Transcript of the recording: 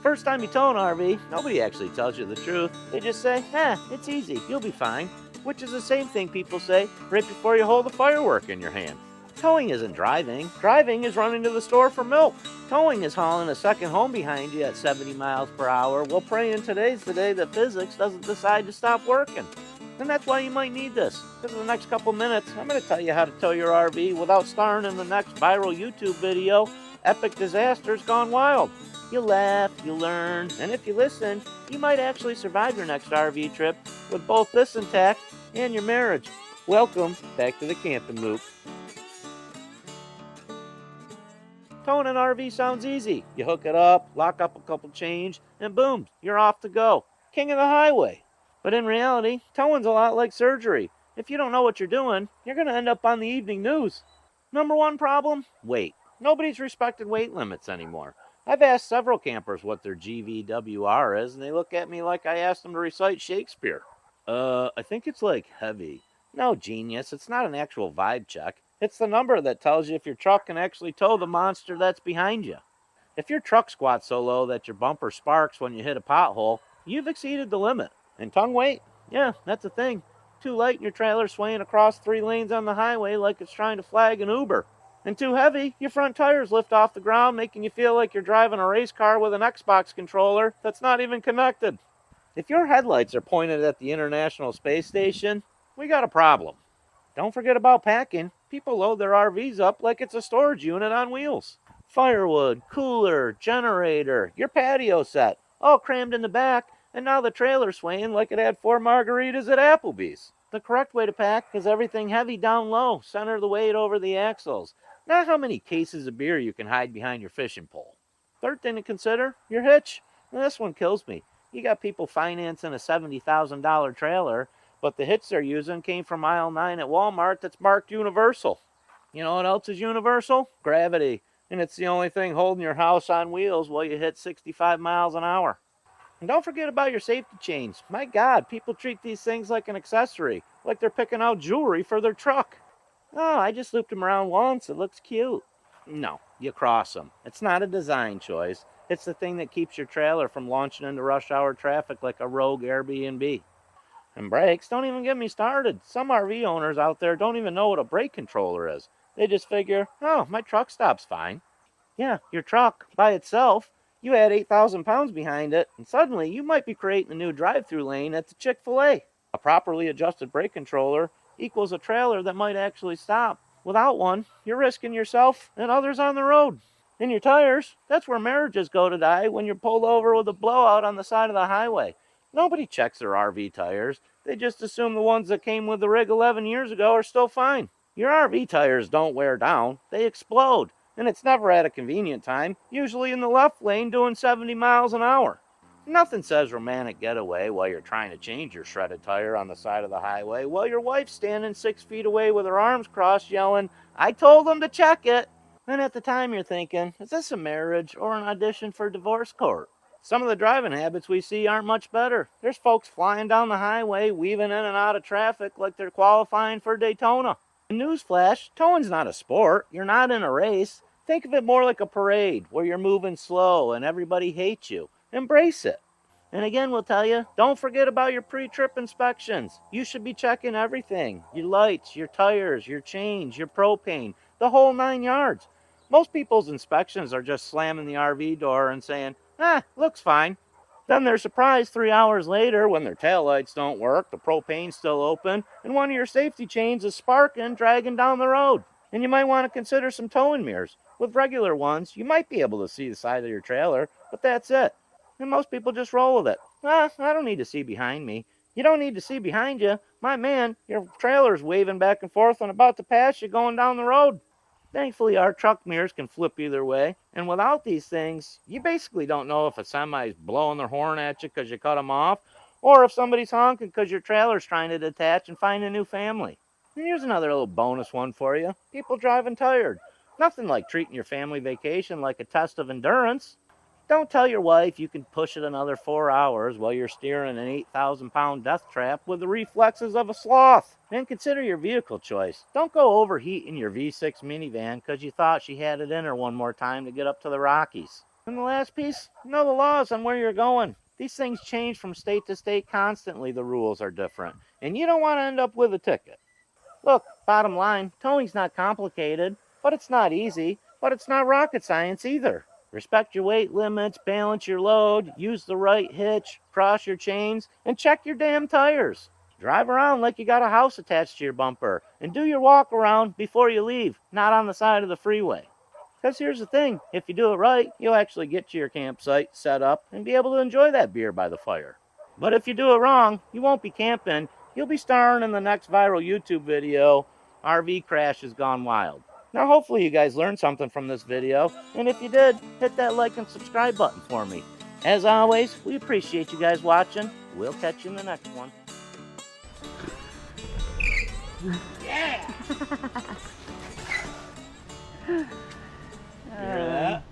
First time you tow an RV, nobody actually tells you the truth. They just say, it's easy, you'll be fine. Which is the same thing people say right before you hold a firework in your hand. Towing isn't driving. Driving is running to the store for milk. Towing is hauling a second home behind you at 70 miles per hour while praying today's the day that physics doesn't decide to stop working. And that's why you might need this. Because in the next couple minutes, I'm going to tell you how to tow your RV without starring in the next viral YouTube video, Epic Disasters Gone Wild. You'll laugh, you'll learn, and if you listen, you might actually survive your next RV trip with both this intact and your marriage. Welcome back to the Camping Loop. Towing an RV sounds easy. You hook it up, lock up a couple change, and boom, you're off to go. King of the highway. But in reality, towing's a lot like surgery. If you don't know what you're doing, you're going to end up on the evening news. Number one problem? Weight. Nobody's respected weight limits anymore. I've asked several campers what their GVWR is, and they look at me like I asked them to recite Shakespeare. I think it's like heavy. No, genius, it's not an actual vibe check. It's the number that tells you if your truck can actually tow the monster that's behind you. If your truck squats so low that your bumper sparks when you hit a pothole, you've exceeded the limit. And tongue weight? Yeah, that's a thing. Too light and your trailer swaying across 3 lanes on the highway like it's trying to flag an Uber. And too heavy, your front tires lift off the ground, making you feel like you're driving a race car with an Xbox controller that's not even connected. If your headlights are pointed at the International Space Station, we got a problem. Don't forget about packing. People load their RVs up like it's a storage unit on wheels. Firewood, cooler, generator, your patio set, all crammed in the back, and now the trailer's swaying like it had 4 margaritas at Applebee's. The correct way to pack is everything heavy down low, center the weight over the axles. Not how many cases of beer you can hide behind your fishing pole. Third thing to consider, your hitch. Now, this one kills me. You got people financing a $70,000 trailer, but the hitch they're using came from aisle 9 at Walmart that's marked universal. You know what else is universal? Gravity. And it's the only thing holding your house on wheels while you hit 65 miles an hour. And don't forget about your safety chains. My God, people treat these things like an accessory, like they're picking out jewelry for their truck. Oh, I just looped them around once. It looks cute. No, you cross them. It's not a design choice. It's the thing that keeps your trailer from launching into rush hour traffic like a rogue Airbnb. And brakes, don't even get me started. Some RV owners out there don't even know what a brake controller is. They just figure, oh, my truck stops fine. Yeah, your truck, by itself, you add 8,000 pounds behind it, and suddenly you might be creating a new drive-through lane at the Chick-fil-A. A properly adjusted brake controller equals a trailer that might actually stop. Without one, you're risking yourself and others on the road. And your tires, that's where marriages go to die when you're pulled over with a blowout on the side of the highway. Nobody checks their RV tires. They just assume the ones that came with the rig 11 years ago are still fine. Your RV tires don't wear down, they explode. And it's never at a convenient time, usually in the left lane doing 70 miles an hour. Nothing says romantic getaway while you're trying to change your shredded tire on the side of the highway while your wife's standing 6 feet away with her arms crossed yelling, "I told them to check it." And at the time you're thinking, is this a marriage or an audition for divorce court? Some of the driving habits we see aren't much better. There's folks flying down the highway, weaving in and out of traffic like they're qualifying for Daytona. And newsflash, towing's not a sport. You're not in a race. Think of it more like a parade where you're moving slow and everybody hates you. Embrace it. And again, we'll tell you, don't forget about your pre-trip inspections. You should be checking everything. Your lights, your tires, your chains, your propane, the whole 9 yards. Most people's inspections are just slamming the RV door and saying, looks fine. Then they're surprised 3 hours later when their taillights don't work, the propane's still open, and one of your safety chains is sparking, dragging down the road. And you might want to consider some towing mirrors. With regular ones, you might be able to see the side of your trailer, but that's it. And most people just roll with it. I don't need to see behind me. You don't need to see behind you. My man, your trailer's waving back and forth and about to pass you going down the road. Thankfully, our truck mirrors can flip either way. And without these things, you basically don't know if a semi's blowing their horn at you because you cut them off, or if somebody's honking because your trailer's trying to detach and find a new family. And here's another little bonus one for you. People driving tired. Nothing like treating your family vacation like a test of endurance. Don't tell your wife you can push it another 4 hours while you're steering an 8,000-pound death trap with the reflexes of a sloth. And consider your vehicle choice. Don't go overheating your V6 minivan because you thought she had it in her one more time to get up to the Rockies. And the last piece, know the laws on where you're going. These things change from state to state constantly. The rules are different, and you don't want to end up with a ticket. Look, bottom line, towing's not complicated, but it's not easy, but it's not rocket science either. Respect your weight limits, balance your load, use the right hitch, cross your chains, and check your damn tires. Drive around like you got a house attached to your bumper, and do your walk around before you leave, not on the side of the freeway. Because here's the thing, if you do it right, you'll actually get to your campsite, set up, and be able to enjoy that beer by the fire. But if you do it wrong, you won't be camping. You'll be starring in the next viral YouTube video, RV Crashes Gone Wild. Now hopefully you guys learned something from this video, and if you did, hit that like and subscribe button for me. As always, we appreciate you guys watching. We'll catch you in the next one. Yeah! You hear that?